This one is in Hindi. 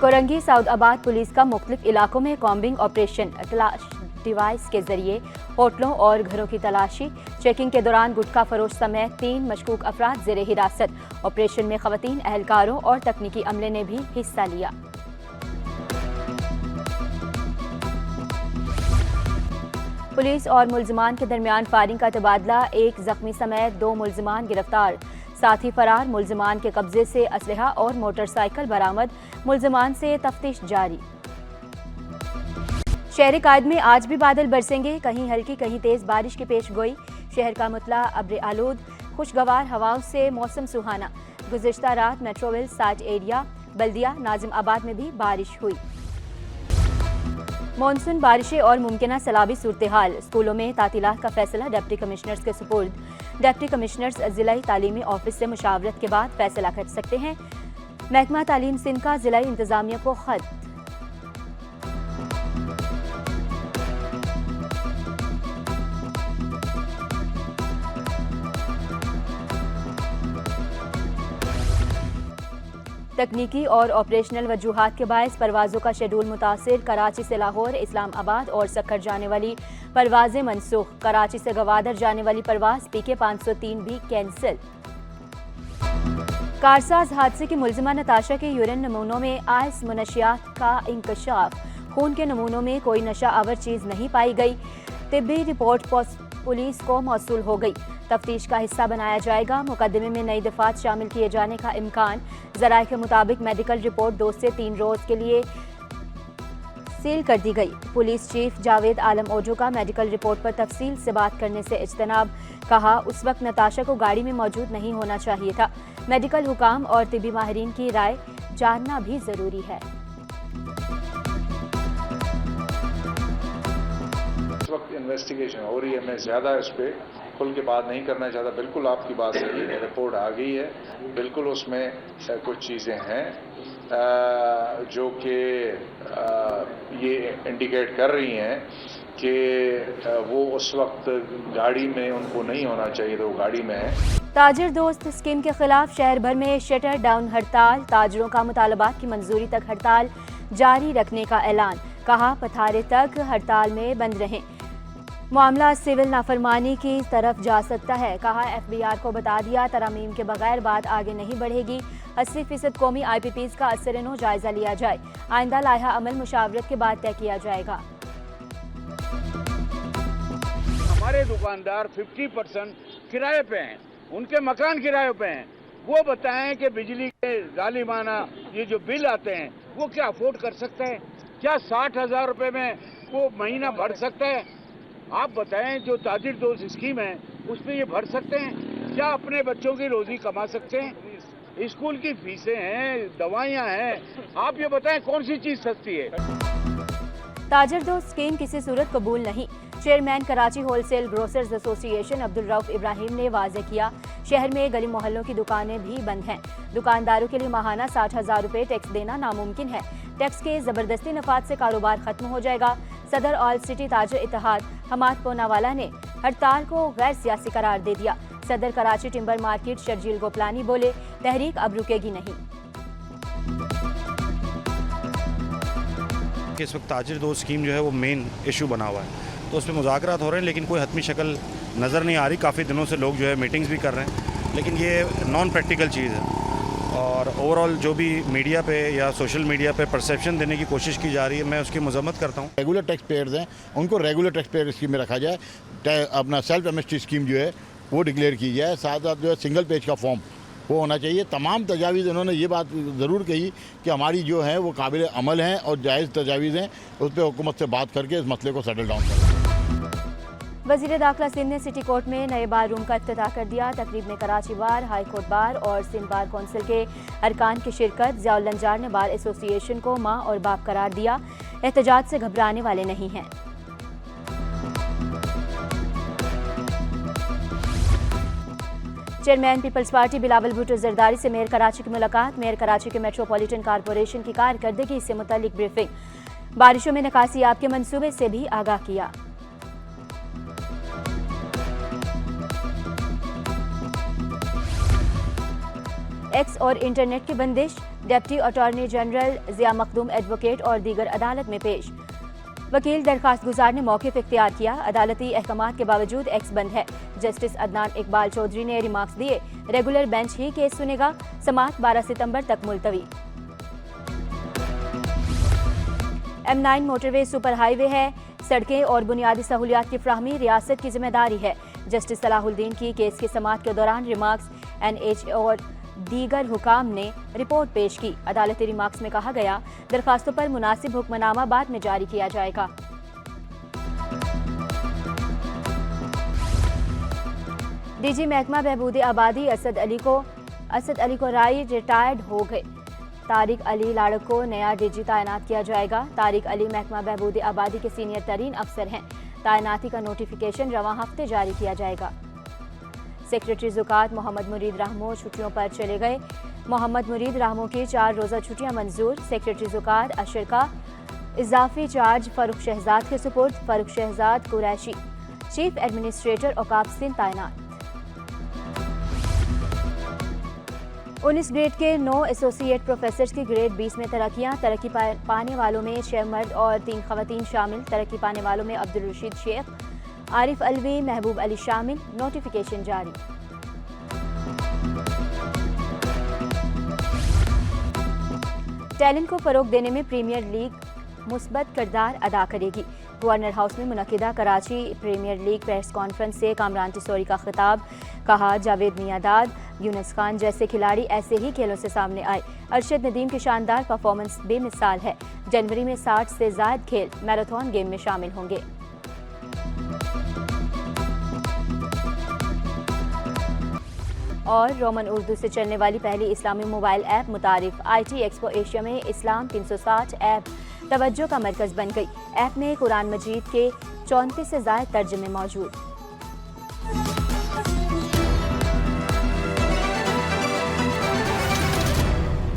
कोरंगी सऊदाबाद पुलिस का मुख्तलिफ इलाकों में कॉम्बिंग ऑपरेशन, तलाश डिवाइस के जरिए होटलों और घरों की तलाशी। चेकिंग के दौरान गुटखा फरोश समेत 3 मशकूक अफराद ज़ेरे हिरासत। ऑपरेशन में खवातीन, अहलकारों और तकनीकी अमले ने भी हिस्सा लिया। पुलिस और मुल्जिमान के दरमियान फायरिंग का तबादला, 1 जख्मी समेत 2 मुल्जिमान गिरफ्तार। साथ ही फरार मुल्जिमान के कब्जे से असलहा और मोटरसाइकिल बरामद। मुल्जिमान से तफ्तीश जारी। शहर कायद में आज भी बादल बरसेंगे, कहीं हल्की कहीं तेज बारिश की पेश गोई। शहर का मुतला अब्र आलूद, खुशगवार हवाओं से मौसम सुहाना। गुज़िश्ता रात मेट्रोविल, साइट एरिया, बल्दिया, नाजिम आबाद में भी बारिश हुई। मानसून बारिशें और मुमकिना सैलाबी सूरत हाल। स्कूलों में तातीलात का फैसला डिप्टी कमिश्नर्स के सुपुर्द। डिप्टी कमिश्नर्स जिलाई तालीमी ऑफिस से मुशावरत के बाद फैसला कर सकते हैं। महकमा तालीम सिंध का जिलाई इंतजामिया को खत। तकनीकी और ऑपरेशनल वजूहात के बायस परवाज़ों का शेड्यूल मुतासिर। कराची से लाहौर, इस्लामाबाद और सक्कर जाने वाली परवाज़ें मनसूख। कराची से गवादर जाने वाली परवाज़ PK 503 भी कैंसिल। कारसाज हादसे की मुल्जिमा नताशा के यूरिन नमूनों में आइस मुनशियात का इंकशाफ। खून के नमूनों में कोई नशा आवर चीज़ नहीं पाई गई। तिब्बी रिपोर्ट पुलिस को मौसूल हो गई। तफ्तीश का हिस्सा बनाया जाएगा। मुकदमे में नई दफात शामिल किए जाने का इम्कान। ज़राए के मुताबिक मेडिकल रिपोर्ट 2 से 3 रोज़ के लिए सील कर दी गई। पुलिस चीफ जावेद आलम ओजो का मेडिकल रिपोर्ट पर तफसील से बात करने से इज्तनाब। कहा, उस वक्त नताशा को गाड़ी में मौजूद नहीं होना चाहिए था। मेडिकल हुकाम और तिब्बी माहिरीन की राय जानना भी ज़रूरी है। इस वक्त इन्वेस्टिगेशन हो रही है, मैं ज़्यादा इस पर खुल के बात नहीं करना चाहता। बिल्कुल आपकी बात सही है, रिपोर्ट आ गई है, बिल्कुल उसमें कुछ चीज़ें हैं जो कि ये इंडिकेट कर रही हैं कि वो उस वक्त गाड़ी में उनको नहीं होना चाहिए, तो वो गाड़ी में है। ताजिर दोस्त स्कीम के खिलाफ शहर भर में शटर डाउन हड़ताल। ताजरों का मुतालबात की मंजूरी तक हड़ताल जारी रखने का ऐलान। कहा, पथारे तक हड़ताल में बंद रहें। मामला सिविल नाफरमानी की तरफ जा सकता है। कहा, FBR को बता दिया, तरमीम के बगैर बात आगे नहीं बढ़ेगी। 80% कौमी IPPs का असर-ए-नौ जायजा लिया जाए। आइंदा लाइहा अमल मुशावरत के बाद तय किया जाएगा। हमारे दुकानदार 50% किराए पे हैं, उनके मकान किराए पे हैं। वो बताएं कि बिजली के जालिमाना ये जो बिल आते हैं वो क्या अफोर्ड कर सकते हैं? क्या 60,000 रुपये में वो महीना भर सकता है? आप बताएं, जो ताजिर दोस्त स्कीम है उसमें ये भर सकते हैं? क्या अपने बच्चों की रोजी कमा सकते हैं? स्कूल की फीसें हैं, दवाइयाँ हैं, आप ये बताएं कौन सी चीज़ सस्ती है? ताजिर दोस्त स्कीम किसी सूरत कबूल नहीं। Chairman Karachi wholesale grocers association Abdul Rauf Ibrahim ने वाज़ेह किया, शहर में गली मोहल्लों की दुकानें भी बंद हैं। दुकानदारों के लिए माहाना 60,000 रुपये टैक्स देना नामुमकिन है। टैक्स के ज़बरदस्ती नफात से कारोबार खत्म हो जाएगा। सदर ऑल सिटी ताजर इत्तेहाद हमाद पोनावाला ने हड़ताल को गैर सियासी करार दे दिया। सदर कराची टिम्बर मार्केट शर्जील गोपलानी बोले, तहरीक अब रुकेगी नहीं। इस वक्त ताजिर दोस्त स्कीम जो है वो मेन इशू बना हुआ है, तो उस पर मुज़ाकरात हो रहे हैं, लेकिन कोई हतमी शक्ल नज़र नहीं आ रही। काफ़ी दिनों से लोग जो है मीटिंग्स भी कर रहे हैं, लेकिन ये नॉन प्रैक्टिकल चीज़ है। और ओवरऑल जो भी मीडिया पे या सोशल मीडिया पे परसेप्शन देने की कोशिश की जा रही है, मैं उसकी मजम्मत करता हूँ। रेगुलर टैक्स पेयर्स हैं, उनको रेगुलर टैक्स पेयर स्कीम में रखा जाए। अपना सेल्फ एमएसटी स्कीम जो है वो डिक्लेयर की जाए। साथ साथ जो है सिंगल पेज का फॉर्म वो होना चाहिए। तमाम तजावीज़ उन्होंने ये बात ज़रूर कही कि हमारी जो है वो काबिल अमल हैं और जायज़ तजावीज़ हैं, उस पर हुकूमत से बात करके इस मसले को सेटल डाउन करें। वज़ीर दाखिला सिंध ने सिटी कोर्ट में नए बार रूम का इफ्तिताह कर दिया। तकरीब में कराची बार, हाई कोर्ट बार और सिंध बार कौंसिल के अरकान की शिरकत। ज़ियाउल लंजार ने बार एसोसिएशन को माँ और बाप करार दिया। एहतजाज से घबराने वाले नहीं हैं। चेयरमैन पीपल्स पार्टी बिलावल भुट्टो जरदारी से मेयर कराची की मुलाकात। मेयर कराची के मेट्रोपॉलिटन कारपोरेशन की कारकर्दगी से मुतालिक ब्रीफिंग। बारिशों में निकासियाब के मंसूबे से भी आगाह किया। एक्स और इंटरनेट की बंदिश, डिप्टी अटॉर्नी जनरल जिया मखदूम एडवोकेट और दीगर अदालत में पेश। वकील दरखास्त गुजार ने मौक़िफ़ इख्तियार किया, अदालती अहकामात के बावजूद एक्स बंद है। जस्टिस अदनान इकबाल चौधरी ने रिमार्क्स दिए, रेगुलर बेंच ही केस सुनेगा, समाअत 12 सितंबर तक मुलतवी। M9 मोटरवे सुपर हाईवे है, सड़कें और बुनियादी सहूलियात की फ्राहमी रियासत की जिम्मेदारी है। जस्टिस सलाहुद्दीन की केस की समाअत के दौरान रिमार्क्स NH और दीगर हुकाम ने रिपोर्ट पेश की। अदालती रिमार्क्स में कहा गया, दरखास्तों पर मुनासिब हुक्मनामा बाद में जारी किया जाएगा। DG महकमा बहबूद आबादी असद अली को राय रिटायर्ड हो गए। तारिक अली लाड़क को नया DG तैनात किया जाएगा। तारिक अली महकमा बहबूद आबादी के सीनियर तरीन अफसर हैं। तैनाती का नोटिफिकेशन रवां हफ्ते जारी किया जाएगा। सेक्रेटरी ज़ुकात मोहम्मद मुरीद रहमो छुट्टियों पर चले गए। मोहम्मद मुरीद रहमो की 4 रोज़ा छुट्टियां मंजूर। सेक्रेटरी ज़ुकात अशर का इजाफी चार्ज फ़ारूक शहजाद के सुपुर्द। फ़ारूक शहजाद कुरैशी चीफ एडमिनिस्ट्रेटर औकाफ सिंध तैनात। 19 ग्रेड के 9 एसोसिएट प्रोफेसर्स की ग्रेड 20 में तरक्की पाने वालों में 6 मर्द और 3 खवातीन शामिल। तरक्की पाने वालों में अब्दुल रशीद शेख, आरिफ अलवी, महबूब अली शामिल। नोटिफिकेशन जारी। टैलेंट को फरोग देने में प्रीमियर लीग मुस्बत किरदार अदा करेगी। गवर्नर हाउस में मुनक्किदा Karachi premier league press conference से कामरान टिसोरी का खिताब। कहा, जावेद मियादाद, यूनुस खान जैसे खिलाड़ी ऐसे ही खेलों से सामने आए। अरशद नदीम की शानदार परफॉर्मेंस बेमिसाल है। जनवरी में 60 से ज़ायद खेल मैराथन गेम में शामिल होंगे। और रोमन उर्दू से चलने वाली पहली इस्लामी मोबाइल ऐप मुतारिफ। IT एक्सपो एशिया में इस्लाम 360 ऐप तवज्जो का मरकज़ बन गई। ऐप में कुरान मजीद के 34 से ज़ायद तर्जुमे मौजूद।